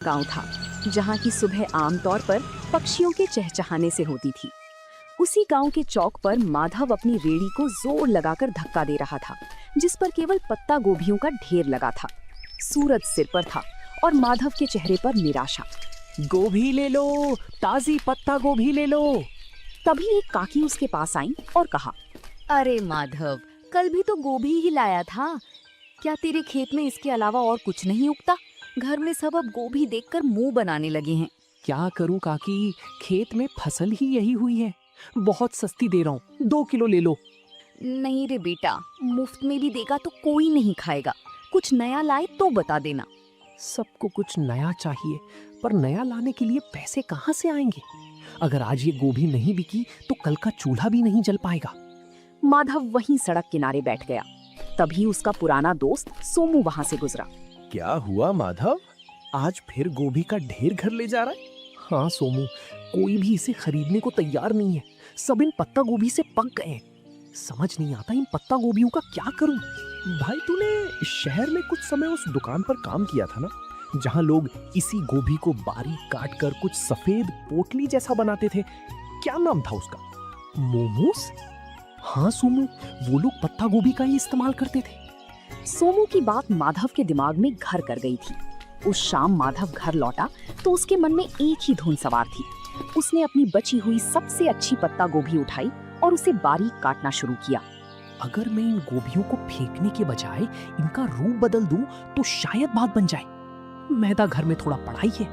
गांव था जहां की सुबह आमतौर पर पक्षियों के चहचहाने से होती थी। उसी गांव के चौक पर माधव अपनी रेड़ी को जोर लगाकर धक्का दे रहा था, जिस पर केवल पत्ता गोभियों का ढेर लगा था। सूरज सिर पर था और माधव के चेहरे पर निराशा। गोभी ले लो, ताजी पत्ता गोभी ले लो। तभी एक काकी उसके पास आई और कहा, अरे माधव, कल भी तो गोभी ही लाया था। क्या तेरे खेत में इसके अलावा और कुछ नहीं उगता? घर में सब अब गोभी देखकर मुंह बनाने लगे हैं। क्या करूं काकी, खेत में फसल ही यही हुई है। बहुत सस्ती दे रहा हूँ, 2 किलो ले लो। नहीं रे बेटा, मुफ्त में भी देगा तो कोई नहीं खाएगा। कुछ नया लाए तो बता देना। सबको कुछ नया चाहिए, पर नया लाने के लिए पैसे कहाँ से आएंगे? अगर आज ये गोभी नहीं बिकी तो कल का चूल्हा भी नहीं जल पाएगा। माधव वहीं सड़क किनारे बैठ गया। तभी उसका पुराना दोस्त सोमू वहां से गुजरा। क्या हुआ माधव, आज फिर गोभी का ढेर घर ले जा रहा है? हाँ सोमू, कोई भी इसे खरीदने को तैयार नहीं है। सब इन पत्ता गोभी से पक गए हैं। समझ नहीं आता इन पत्ता गोभियों का क्या करूं। भाई तूने शहर में कुछ समय उस दुकान पर काम किया था ना, जहां लोग इसी गोभी को बारीक काट कर कुछ सफेद पोटली जैसा बनाते थे। क्या नाम था उसका? मोमोस? हाँ सोमू, वो लोग पत्ता गोभी का ही इस्तेमाल करते थे। सोमू की बात माधव के दिमाग में घर कर गई थी। उस शाम माधव घर लौटा तो उसके मन में एक ही धुन सवार थी। उसने अपनी बची हुई सबसे अच्छी पत्ता गोभी उठाई और उसे बारीक काटना शुरू किया। अगर मैं इन गोभियों को फेंकने के बजाय इनका रूप बदल दूं तो शायद बात बन जाए। मैदा घर में थोड़ा पड़ा ही है।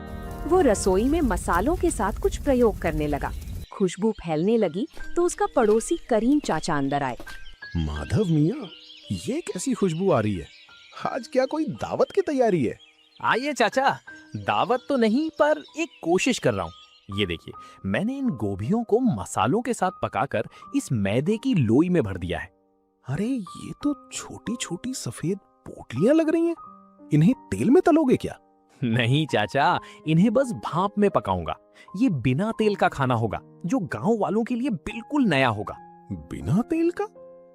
वो रसोई में मसालों के साथ कुछ प्रयोग करने लगा। खुशबू फैलने लगी तो उसका पड़ोसी करीम चाचा अंदर आए। माधव मियाँ, ये कैसी खुशबू आ रही है? आज क्या कोई दावत की तैयारी है? आइए चाचा, दावत तो नहीं पर एक कोशिश कर रहा हूँ। ये देखिए, मैंने इन गोभियों को मसालों के साथ पकाकर इस मैदे की लोई में भर दिया है। अरे ये तो छोटी छोटी सफेद पोटलियां लग रही हैं। इन्हें तेल में तलोगे क्या? नहीं चाचा, इन्हें बस भाप में पकाऊंगा। ये बिना तेल का खाना होगा, जो गांव वालों के लिए बिल्कुल नया होगा। बिना तेल का?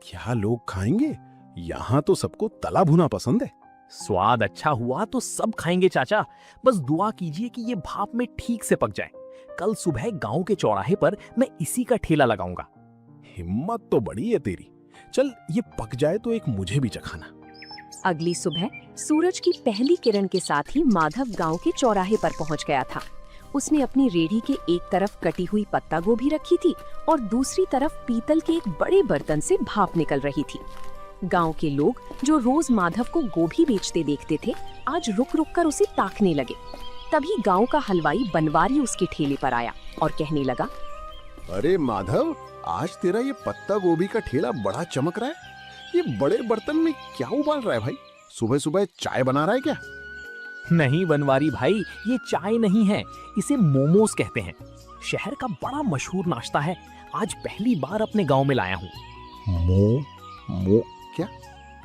क्या लोग खाएंगे? यहाँ तो सबको तला भुना पसंद है। स्वाद अच्छा हुआ तो सब खाएंगे चाचा। बस दुआ कीजिए कि ये भाप में ठीक से पक जाए। कल सुबह गांव के चौराहे पर मैं इसी का ठेला लगाऊंगा। हिम्मत तो बड़ी है तेरी। चल, ये पक जाए तो एक मुझे भी चखाना। अगली सुबह सूरज की पहली किरण के साथ ही माधव गांव के चौराहे पर पहुंच गया था। उसने अपनी रेढ़ी के एक तरफ कटी हुई पत्ता गोभी रखी थी और दूसरी तरफ पीतल के एक बड़े बर्तन से भाप निकल रही थी। गांव के लोग जो रोज माधव को गोभी बेचते देखते थे, आज रुक रुक कर उसे ताकने लगे। तभी गांव का हलवाई बनवारी उसके ठेले पर आया और कहने लगा, अरे माधव, आज तेरा ये पत्ता गोभी का ठेला बड़ा चमक रहा है। ये बड़े बर्तन में क्या उबाल रहा है भाई? सुबह सुबह चाय बना रहा है क्या? नहीं बनवारी भाई, ये चाय नहीं है, इसे मोमोस कहते हैं। शहर का बड़ा मशहूर नाश्ता है। आज पहली बार अपने गांव में लाया हूँ। मो क्या?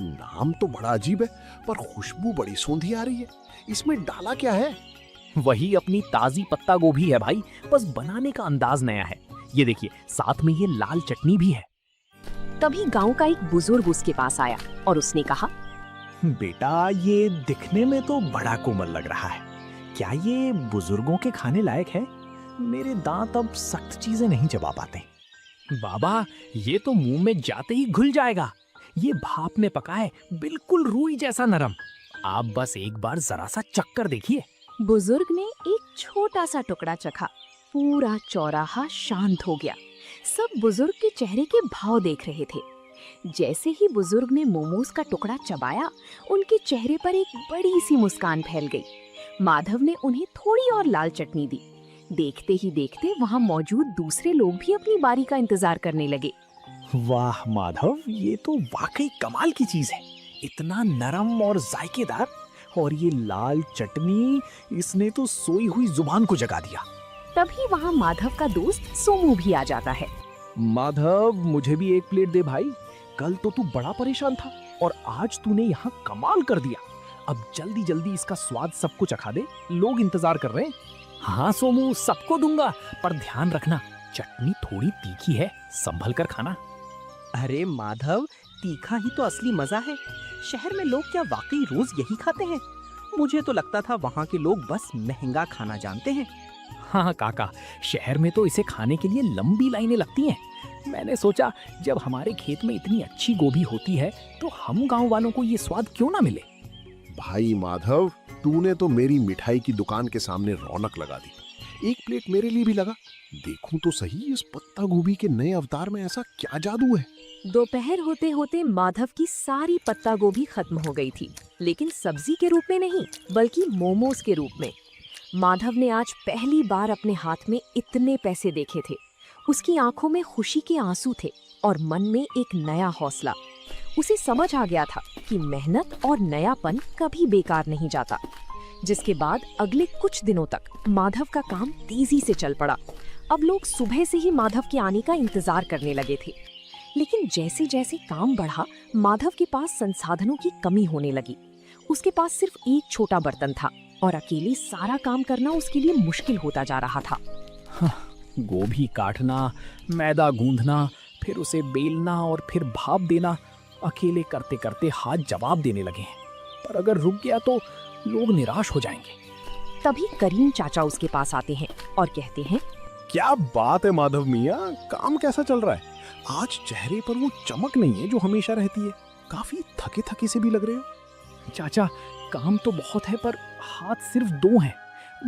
नाम तो बड़ा अजीब है, पर खुशबू बड़ी सौंधी आ रही है। इसमें डाला क्या है? वही अपनी ताजी पत्ता गोभी है भाई, बस बनाने का अंदाज नया है। ये देखिए, साथ में ये लाल चटनी भी है। तभी गांव का एक बुजुर्ग उसके पास आया और उसने कहा, बेटा, ये दिखने में तो बड़ा कोमल लग रहा है। क्या ये बुजुर्गों के खाने लायक है? मेरे दांत अब सख्त चीजें नहीं चबा पाते। बाबा, ये तो मुंह में जाते ही घुल जाएगा। ये भाप में पका है, बिल्कुल रूई जैसा नरम। आप बस एक बार जरा सा चक्कर देखिए। बुजुर्ग ने एक छोटा सा टुकड़ा चखा। पूरा चौराहा शांत हो गया। सब बुजुर्ग के चेहरे के भाव देख रहे थे। जैसे ही बुजुर्ग ने मोमोज का टुकड़ा चबाया, उनके चेहरे पर एक बड़ी सी मुस्कान फैल गई। माधव ने उन्हें थोड़ी और लाल चटनी दी। देखते ही देखते वहां मौजूद दूसरे लोग भी अपनी बारी का इंतजार करने लगे। वाह माधव, ये तो वाकई कमाल की चीज है। इतना नरम और जायकेदार, और ये लाल चटनी, इसने तो सोई हुई जुबान को जगा दिया। तभी वहां माधव का दोस्त सोमू भी आ जाता है। माधव, मुझे भी एक प्लेट दे भाई। कल तो तू बड़ा परेशान था और आज तूने यहाँ कमाल कर दिया। अब जल्दी जल्दी इसका स्वाद सबको चखा दे, लोग इंतजार कर रहे हैं। हाँ सोमू, सबको दूंगा, पर ध्यान रखना, चटनी थोड़ी तीखी है, संभल कर खाना। अरे माधव, तीखा ही तो असली मजा है। शहर में लोग क्या वाकई रोज यही खाते हैं? मुझे तो लगता था वहाँ के लोग बस महंगा खाना जानते हैं। हाँ काका, शहर में तो इसे खाने के लिए लंबी लाइनें लगती हैं। मैंने सोचा जब हमारे खेत में इतनी अच्छी गोभी होती है तो हम गांव वालों को ये स्वाद क्यों ना मिले। भाई माधव, तूने तो मेरी मिठाई की दुकान के सामने रौनक लगा दी। एक प्लेट मेरे लिए भी लगा। देखूं तो सही, इस पत्ता गोभी के नए अवतार में ऐसा क्या जादू है। दोपहर होते होते माधव की सारी पत्ता गोभी खत्म हो गई थी, लेकिन सब्जी के रूप में नहीं बल्कि मोमोज के रूप में। माधव ने आज पहली बार अपने हाथ में इतने पैसे देखे थे। उसकी आंखों में खुशी के आंसू थे और मन में एक नया हौसला। उसे समझ आ गया था कि मेहनत और नयापन कभी बेकार नहीं जाता। जिसके बाद अगले कुछ दिनों तक माधव का काम तेजी से चल पड़ा। अब लोग सुबह से ही माधव के आने का इंतजार करने लगे थे। लेकिन जैसे जैसे काम बढ़ा, माधव के पास संसाधनों की कमी होने लगी। उसके पास सिर्फ एक छोटा बर्तन था और अकेले सारा काम करना उसके लिए मुश्किल होता जा रहा था। गोभी काटना, मैदा गूंथना, फिर उसे बेलना और फिर भाप देना, अकेले करते करते हाथ जवाब देने लगे हैं। पर अगर रुक गया तो लोग निराश हो जाएंगे। तभी करीम चाचा उसके पास आते हैं और कहते हैं, क्या बात है माधव मियाँ, काम कैसा चल रहा है? आज चेहरे पर वो चमक नहीं है जो हमेशा रहती है। काफी थके थके से भी लग रहे हो। चाचा, काम तो बहुत है पर हाथ सिर्फ 2 हैं।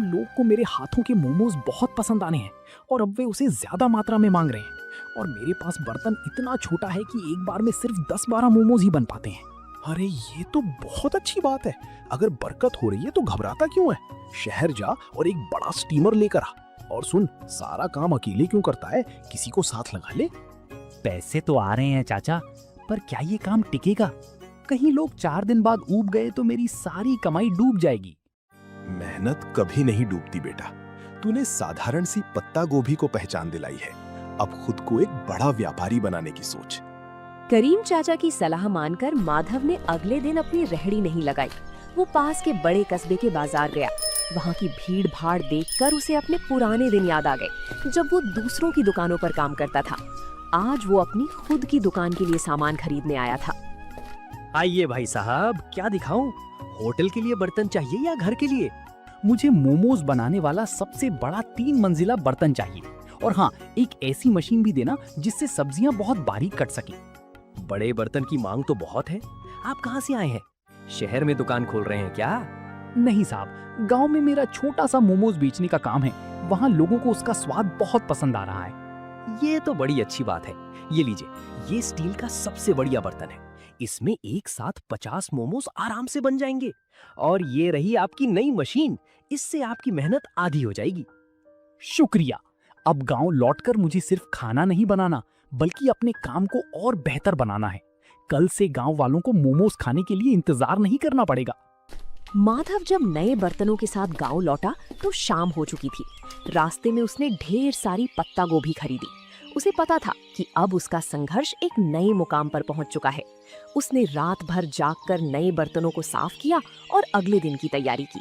लोग को मेरे हाथों के मोमोज बहुत पसंद आने हैं और अब वे उसे ज्यादा मात्रा में मांग रहे हैं। और मेरे पास बर्तन इतना छोटा है कि एक बार में सिर्फ 10-12 मोमोज ही बन पाते हैं। अरे ये तो बहुत अच्छी बात है। अगर बरकत हो रही है तो घबराता क्यों है? शहर जा और एक बड़ा स्टीमर लेकर आ। और सुन, सारा काम अकेले क्यों करता है, किसी को साथ लगा ले। पैसे तो आ रहे हैं चाचा, पर क्या ये काम टिकेगा? कहीं लोग 4 दिन बाद ऊब गए तो मेरी सारी कमाई डूब जाएगी। मेहनत कभी नहीं डूबती बेटा। तूने साधारण सी पत्ता गोभी को पहचान दिलाई है। अब खुद को एक बड़ा व्यापारी बनाने की सोच। करीम चाचा की सलाह मानकर माधव ने अगले दिन अपनी रेहड़ी नहीं लगाई। वो पास के बड़े कस्बे के बाजार गया। वहाँ की भीड़ भाड़ देखकर उसे अपने पुराने दिन याद आ गए, जब वो दूसरों की दुकानों पर काम करता था। आज वो अपनी खुद की दुकान के लिए सामान खरीदने आया था। आइए भाई साहब, क्या दिखाऊं? होटल के लिए बर्तन चाहिए या घर के लिए? मुझे मोमोज बनाने वाला सबसे बड़ा 3 मंजिला बर्तन चाहिए। और हाँ, एक ऐसी मशीन भी देना जिससे सब्जियां बहुत बारीक कट सके। बड़े बर्तन की मांग तो बहुत है। आप कहाँ से आए हैं? शहर में दुकान खोल रहे हैं क्या? नहीं साहब, गांव में मेरा छोटा सा मोमोज बेचने का काम है। वहाँ लोगों को उसका स्वाद बहुत पसंद आ रहा है। ये तो बड़ी अच्छी बात है। ये लीजिए, ये स्टील का सबसे बढ़िया बर्तन है। इसमें एक साथ 50 मोमोज आराम से बन जाएंगे। और ये रही आपकी नई मशीन, इससे आपकी मेहनत आधी हो जाएगी। शुक्रिया। अब गांव लौटकर मुझे सिर्फ खाना नहीं बनाना बल्कि अपने काम को और बेहतर बनाना है। कल से गांव वालों को मोमोज खाने के लिए इंतजार नहीं करना पड़ेगा। माधव जब नए बर्तनों के साथ गांव लौटा तो शाम हो चुकी थी। रास्ते में उसने ढेर सारी पत्ता गोभी खरीदी। उसे पता था कि अब उसका संघर्ष एक नए मुकाम पर पहुंच चुका है। उसने रात भर जागकर नए बर्तनों को साफ किया और अगले दिन की तैयारी की।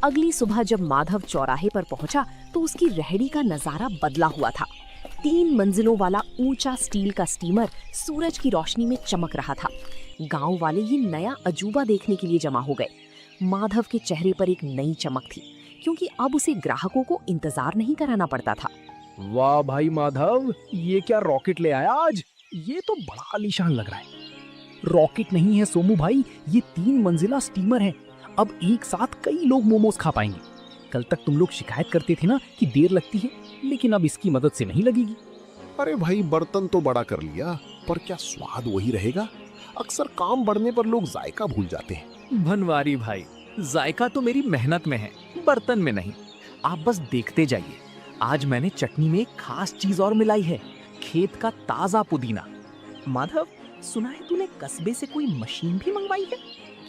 अगली सुबह जब माधव चौराहे पर पहुंचा तो उसकी रेहड़ी का नजारा बदला हुआ था। 3 मंजिलों वाला ऊंचा स्टील का स्टीमर सूरज की रोशनी में चमक रहा था। गांव वाले ये नया अजूबा देखने के लिए जमा हो गए। माधव के चेहरे पर एक नई चमक थी, क्योंकि अब उसे ग्राहकों को इंतजार नहीं कराना पड़ता था। वाह भाई माधव, ये क्या रॉकेट ले आया आज? ये तो बड़ा आलीशान लग रहा है। रॉकेट नहीं है सोमू भाई, ये 3 मंजिला स्टीमर है। अब एक साथ कई लोग मोमोज खा पाएंगे। कल तक तुम लोग शिकायत करते थे ना कि देर लगती है, लेकिन अब इसकी मदद से नहीं लगेगी। अरे भाई, बर्तन तो बड़ा कर लिया, पर क्या स्वाद वही रहेगा? अक्सर काम बढ़ने पर लोग जायका भूल जाते हैं। बनवारी भाई, जायका तो मेरी मेहनत में है, बर्तन में नहीं। आप बस देखते जाइए। आज मैंने चटनी में एक खास चीज और मिलाई है, खेत का ताजा पुदीना। माधव, सुना है तूने कस्बे से कोई मशीन भी मंगवाई है?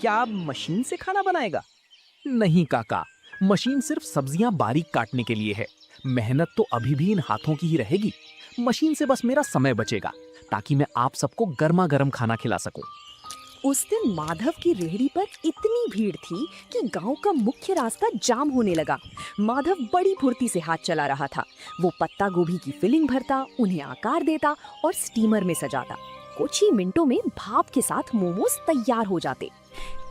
क्या अब मशीन से खाना बनाएगा? नहीं काका, मशीन सिर्फ सब्जियां बारीक काटने के लिए है। मेहनत तो अभी भी इन हाथों की ही रहेगी। मशीन से बस मेरा समय बचेगा ताकि मैं आप सबको गर्मा गर्म खाना खिला सकूं। उस दिन माधव की रेहड़ी पर इतनी भीड़ थी कि गांव का मुख्य रास्ता जाम होने लगा। माधव बड़ी फुर्ती से हाथ चला रहा था। वो पत्ता गोभी की फिलिंग भरता, उन्हें आकार देता और स्टीमर में सजाता। कुछ ही मिनटों में भाप के साथ मोमोज तैयार हो जाते।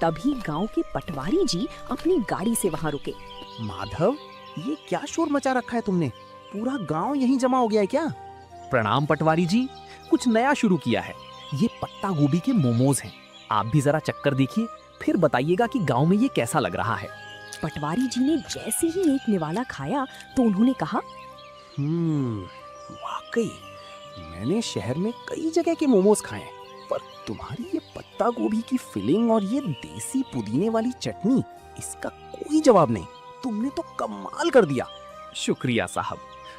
तभी गांव के पटवारी जी अपनी गाड़ी से वहां रुके। माधव, ये क्या शोर मचा रखा है तुमने? पूरा गांव यहीं जमा हो गया है क्या? प्रणाम पटवारी जी, कुछ नया शुरू किया है। ये पत्ता गोभी के मोमोज हैं। आप भी जरा चक्कर देखिए, फिर बताइएगा कि गांव में ये कैसा लग रहा है। पटवारी जी ने जैसे ही एक निवाला खाया तो उन्होंने कहा, वाकई मैंने शहर में कई जगह के मोमोज खाए हैं, पर तुम्हारी ये पत्ता गोभी की फिलिंग और ये देसी पुदीने वाली चटनी, इसका कोई जवाब नहीं। तुमने तो कमाल कर दिया। शुक्रिया साहब,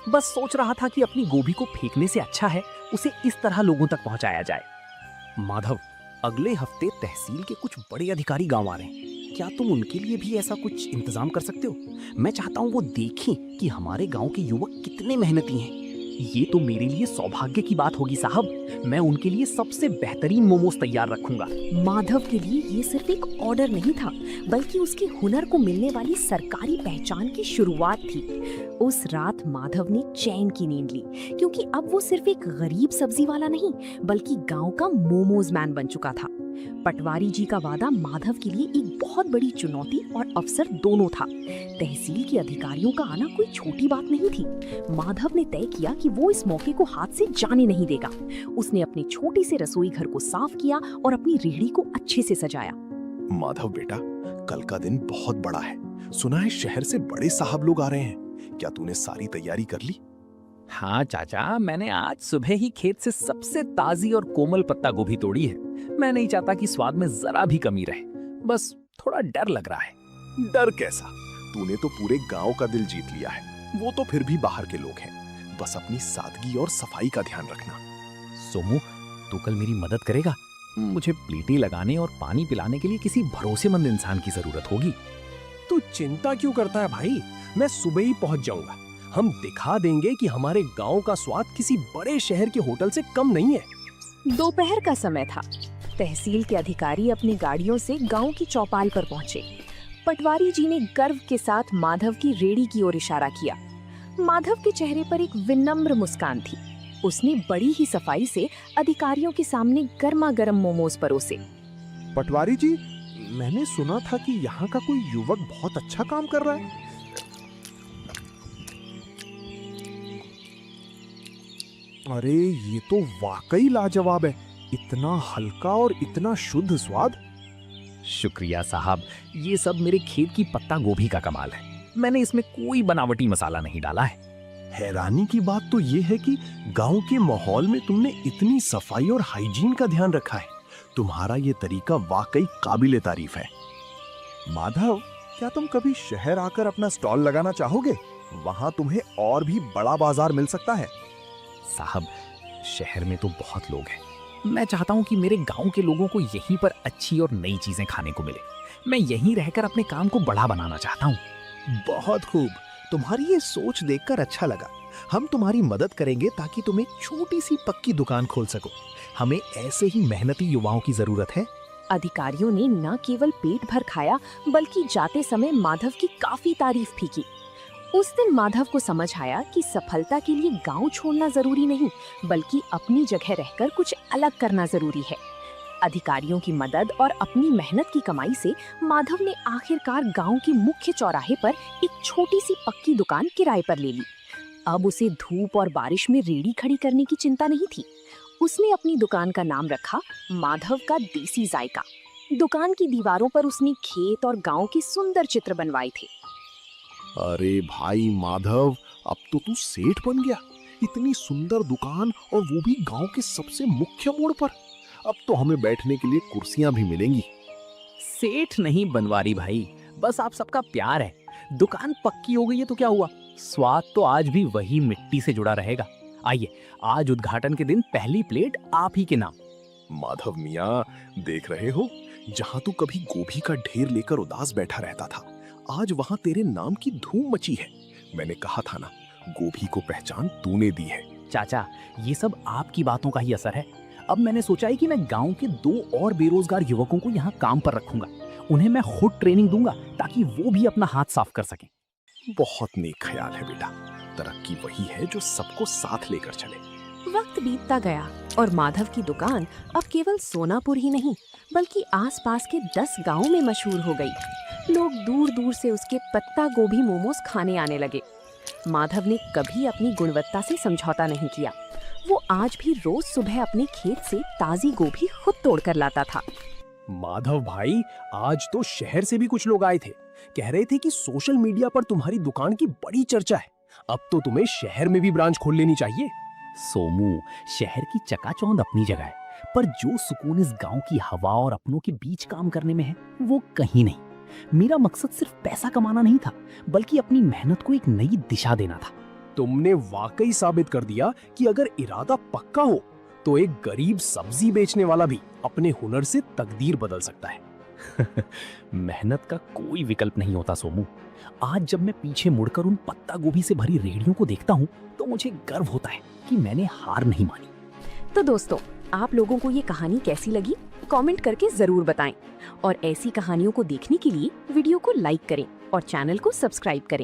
बस सोच रहा था कि अपनी गोभी को फेंकने से अच्छा है उसे इस तरह लोगों तक पहुंचाया जाए। माधव, अगले हफ्ते तहसील के कुछ बड़े अधिकारी गांव आ रहे हैं। क्या तुम उनके लिए भी ऐसा कुछ इंतजाम कर सकते हो? मैं चाहता हूँ वो देखें कि हमारे गांव के युवक कितने मेहनती हैं। ये तो मेरे लिए सौभाग्य की बात होगी साहब। मैं उनके लिए सबसे बेहतरीन मोमोज तैयार रखूंगा। माधव के लिए ये सिर्फ एक ऑर्डर नहीं था, बल्कि उसके हुनर को मिलने वाली सरकारी पहचान की शुरुआत थी। उस रात माधव ने चैन की नींद ली, क्योंकि अब वो सिर्फ एक गरीब सब्जी वाला नहीं, बल्कि गांव का मोमोज मैन बन चुका था। पटवारी जी का वादा माधव के लिए एक बहुत बड़ी चुनौती और अवसर दोनों था। तहसील के अधिकारियों का आना कोई छोटी बात नहीं थी। माधव ने तय किया कि वो इस मौके को हाथ से जाने नहीं देगा। उसने अपने छोटे से रसोई घर को साफ किया और अपनी रेहड़ी को अच्छे से सजाया। माधव बेटा, कल का दिन बहुत बड़ा है। सुना है शहर से बड़े साहब लोग आ रहे हैं। क्या तूने सारी तैयारी कर ली? हाँ चाचा, मैंने आज सुबह ही खेत से सबसे ताजी और कोमल पत्ता गोभी तोड़ी है। मैं नहीं चाहता कि स्वाद में जरा भी कमी रहे, बस थोड़ा डर लग रहा है। डर कैसा? तूने तो पूरे गांव का दिल जीत लिया है। वो तो फिर भी बाहर के लोग हैं। बस अपनी सादगी और सफाई का ध्यान रखना। सोमू, तू कल मेरी मदद करेगा? मुझे प्लेटें लगाने और पानी पिलाने के लिए किसी भरोसेमंद इंसान की जरूरत होगी। तू चिंता क्यों करता है भाई? मैं सुबह ही पहुंच जाऊंगा। हम दिखा देंगे कि हमारे गांव का स्वाद किसी बड़े शहर के होटल से कम नहीं है। दोपहर का समय था। तहसील के अधिकारी अपनी गाड़ियों से गांव की चौपाल पर पहुंचे। पटवारी जी ने गर्व के साथ माधव की रेहड़ी की ओर इशारा किया। माधव के चेहरे पर एक विनम्र मुस्कान थी। उसने बड़ी ही सफाई से अधिकारियों के सामने गर्मा गर्म मोमोज परोसे। पटवारी जी, मैंने सुना था कि यहाँ का कोई युवक बहुत अच्छा काम कर रहा है। अरे ये तो वाकई लाजवाब है। इतना हल्का और इतना शुद्ध स्वाद। शुक्रिया साहब, ये सब मेरे खेत की पत्ता गोभी का कमाल है। मैंने इसमें कोई बनावटी मसाला नहीं डाला है। हैरानी की बात तो ये है कि गांव के माहौल में तुमने इतनी सफाई और हाइजीन का ध्यान रखा है। तुम्हारा ये तरीका वाकई काबिले तारीफ है। माधव, क्या तुम कभी शहर आकर अपना स्टॉल लगाना चाहोगे? वहां तुम्हें और भी बड़ा बाजार मिल सकता है। साहब, शहर में तो बहुत लोग हैं। मैं चाहता हूँ कि मेरे गांव के लोगों को यहीं पर अच्छी और नई चीजें खाने को मिले। मैं यहीं रहकर अपने काम को बड़ा बनाना चाहता हूँ। बहुत खूब। तुम्हारी ये सोच देखकर अच्छा लगा। हम तुम्हारी मदद करेंगे ताकि तुम एक छोटी सी पक्की दुकान खोल सको। हमें ऐसे ही मेहनती युवाओं की जरूरत है। अधिकारियों ने न केवल पेट भर खाया, बल्कि जाते समय माधव की काफी तारीफ भी की। उस दिन माधव को समझ आया कि सफलता के लिए गांव छोड़ना जरूरी नहीं, बल्कि अपनी जगह रहकर कुछ अलग करना जरूरी है। अधिकारियों की मदद और अपनी मेहनत की कमाई से माधव ने आखिरकार गांव के मुख्य चौराहे पर एक छोटी सी पक्की दुकान किराए पर ले ली। अब उसे धूप और बारिश में रेहड़ी खड़ी करने की चिंता नहीं थी। उसने अपनी दुकान का नाम रखा माधव का देसी जायका। दुकान की दीवारों पर उसने खेत और गांव के सुंदर चित्र बनवाए थे। अरे भाई माधव, अब तो तू सेठ बन गया। इतनी सुंदर दुकान और वो भी गांव के सबसे मुख्य मोड़ पर। अब तो हमें बैठने के लिए कुर्सियां भी मिलेंगी। सेठ नहीं बनवारी भाई, बस आप सबका प्यार है। दुकान पक्की हो गई है तो क्या हुआ, स्वाद तो आज भी वही मिट्टी से जुड़ा रहेगा। आइए, आज उद्घाटन के दिन पहली प्लेट आप ही के नाम। माधव मियाँ, देख रहे हो, जहाँ तू कभी गोभी का ढेर लेकर उदास बैठा रहता था, आज वहाँ तेरे नाम की धूम मची है। मैंने कहा था ना, गोभी को पहचान तूने दी है। चाचा, ये सब आपकी बातों का ही असर है। अब मैंने सोचा है कि मैं गांव के 2 और बेरोजगार युवकों को यहाँ काम पर रखूंगा। उन्हें मैं खुद ट्रेनिंग दूंगा ताकि वो भी अपना हाथ साफ कर सकें। बहुत नेक ख्याल है बेटा। तरक्की वही है जो सबको साथ लेकर चले। वक्त बीतता गया और माधव की दुकान अब केवल सोनापुर ही नहीं बल्कि आसपास के 10 गांवों में मशहूर हो गई। लोग दूर दूर से उसके पत्ता गोभी मोमोज खाने आने लगे। माधव ने कभी अपनी गुणवत्ता से समझौता नहीं किया। वो आज भी रोज सुबह अपने खेत से ताजी गोभी खुद तोड़कर लाता था। माधव भाई, आज तो शहर से भी कुछ लोग आए थे। कह रहे थे कि सोशल मीडिया पर तुम्हारी दुकान की बड़ी चर्चा है। अब तो तुम्हें शहर में भी ब्रांच खोल लेनी चाहिए। सोमू, शहर की चकाचौंध अपनी जगह है, पर जो सुकून इस गांव की हवा और अपनों के बीच काम करने में है वो कहीं नहीं। मेरा मकसद सिर्फ पैसा कमाना नहीं था, बल्कि अपनी मेहनत को एक नई दिशा देना था। तुमने वाकई साबित कर दिया कि अगर इरादा पक्का हो तो एक गरीब सब्जी बेचने वाला भी अपने हुनर से तकदीर बदल सकता है। मेहनत का कोई विकल्प नहीं होता सोमू। आज जब मैं पीछे मुड़कर उन पत्ता गोभी से भरी रेहड़ियों को देखता हूँ तो मुझे गर्व होता है कि मैंने हार नहीं मानी। तो दोस्तों, आप लोगों को ये कहानी कैसी लगी कमेंट करके जरूर बताएं और ऐसी कहानियों को देखने के लिए वीडियो को लाइक करें और चैनल को सब्सक्राइब करें।